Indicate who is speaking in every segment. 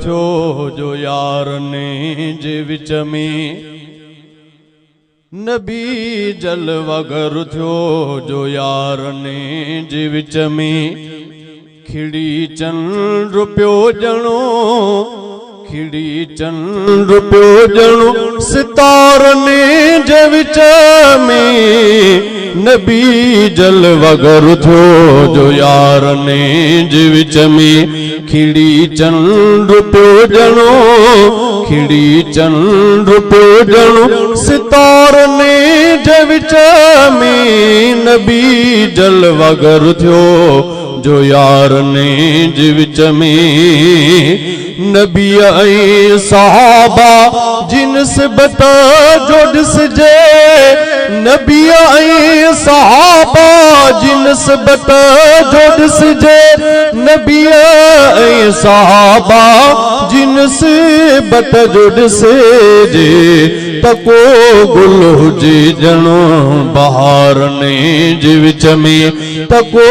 Speaker 1: थियो जो यार ने जे विच में नबी जलवा गर थियो जो यार ने जे विच में खिड़ी चंड पियो ॼणो खिड़ी चंड पियो ॼणो सितारने जे विच में नबी जलवा गर थियो जो यार ने जे विच में खिड़ी चंड पियो ॼणो खिड़ी चंड पियो ॼणो सितारने जे विच में नबी जलवा गर थियो जो यार ने जे विच में नबी ऐं सहाबा जिन निस्बत जो ॾिसजे नबी ऐं सहाबा जी निस्बत जो ॾिसजे नबी ऐं सहाबा जी निस्बत जो ॾिसजे त को गुल हुजे ॼणो बहारने जे विच में त को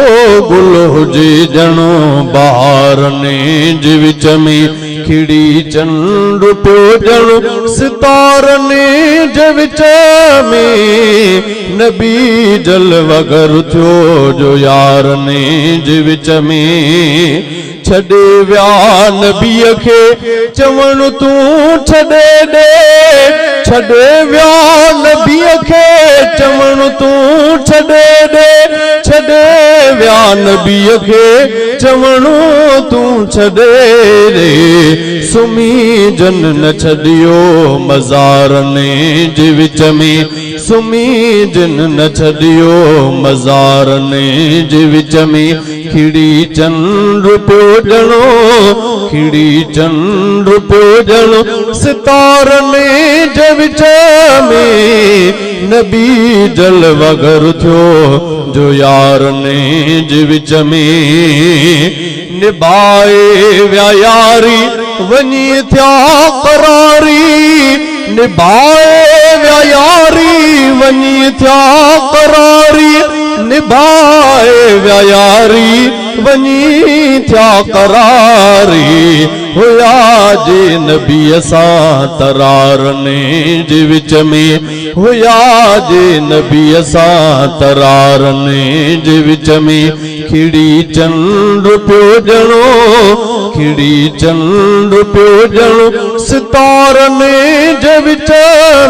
Speaker 1: गुल हुजे ॼणो बहारने जे विच में खिड़ी चंड पियो ॼणो सितारने जे विच में नबी जलवा गर थियो जो यारने जे विच में छॾे विया नबीअ खे चवण तूं छॾे ॾे छॾे विया नबीअ खे चवण तूं छॾे ॾे छॾे विया नबीअ खे चवण तूं छॾे ॾे सुमी जन न छॾियो मज़ारने जे विच में सुमी जन न छॾियो मज़ारने जे विच में खिड़ी चंड पियो ॼणो खिड़ी चंड पियो ॼणो सितारने जे विच में नबी जलवा गर थियो जो यारने जे विच में निभाए विया यारी वञी थिया करारी निभाए विया यारी वञी थिया करारी निभाए विया यारी वञी थिया करारी हुया जे नबीअ सां तरारने जे विच में हुया जे नबीअ सां तरारने जे विच में खिड़ी चंड पियो ॼणो खिड़ी चंड पियो ॼणो सितारने जे विच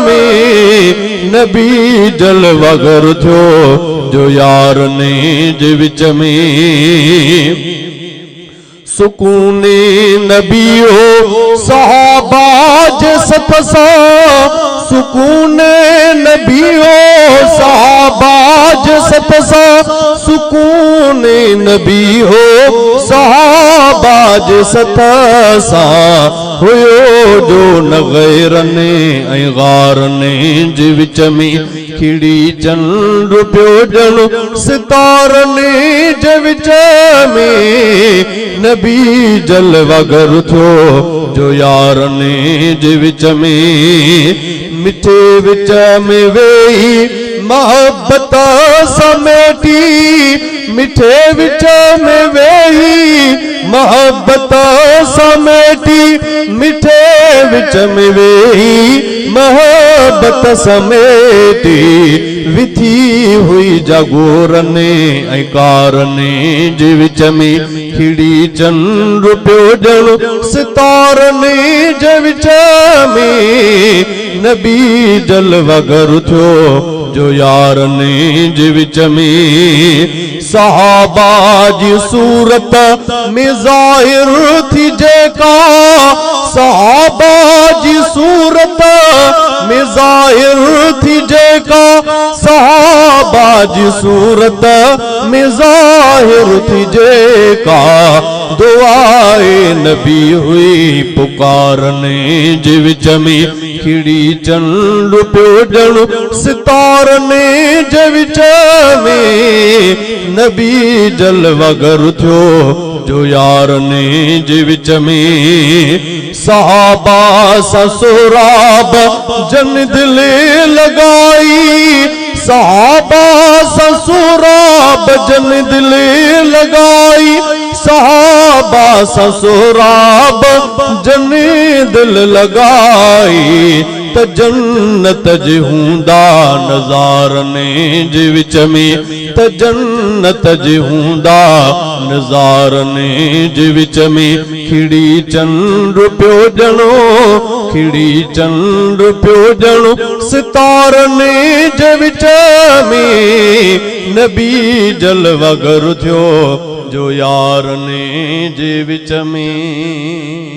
Speaker 1: में नबी जलवा गर थियो जो यारने जे विच में सुकूने नबी हो सहाबा जे सत सां सुकूने नबी हो सहाबा जे सत सां सुकूने नबी हो सहाबा जे सत सां हुयो जो न गैरने ऐं गारने जे विच में खिड़ी चंड पियो ॼणो सितारने जे विच में नबी जलवा गर थियो जो यारने जे विच में मिठे विच में वेही मोहब्बत समेटी मिठे विच में वेही मोहब्बत समेटी मिठे विच में वेही मोहब्बत समेटी विथी हुई जागोरने ऐं कारने जे विच में खिड़ी चंड पियो ॼणो सितारने जे विच में नबी जलवा गर थियो जो यारने जे विच में सहाबा जी सूरत में ज़ाहिर थी जेका सहाबा जी सूरत में ज़ाहिर थी जेका सहाबा जी सूरत में ज़ाहिर थी जेका दुआए नबी हुई पुकारने जे विच में खिड़ी चंड पियो ॼणो सितारने जे विच में नबी जलवा गर थियो जो यारने जे विच में सहाबा सां सोराब जन दिल लगाई सहाबा सां सोराब जन दिल लगाई सहाबा ससुराब जनी दिल लगाई त जन्नत जी हूंदा नज़ारने जे विच में त जन्नत जी हूंदा नज़ारने जे विच में खिड़ी चंद्र पियो ॼणो खिड़ी चंद्र पियो ॼणो सितारने जे विच में नबी जलवगर थियो जो यारने जे विच में।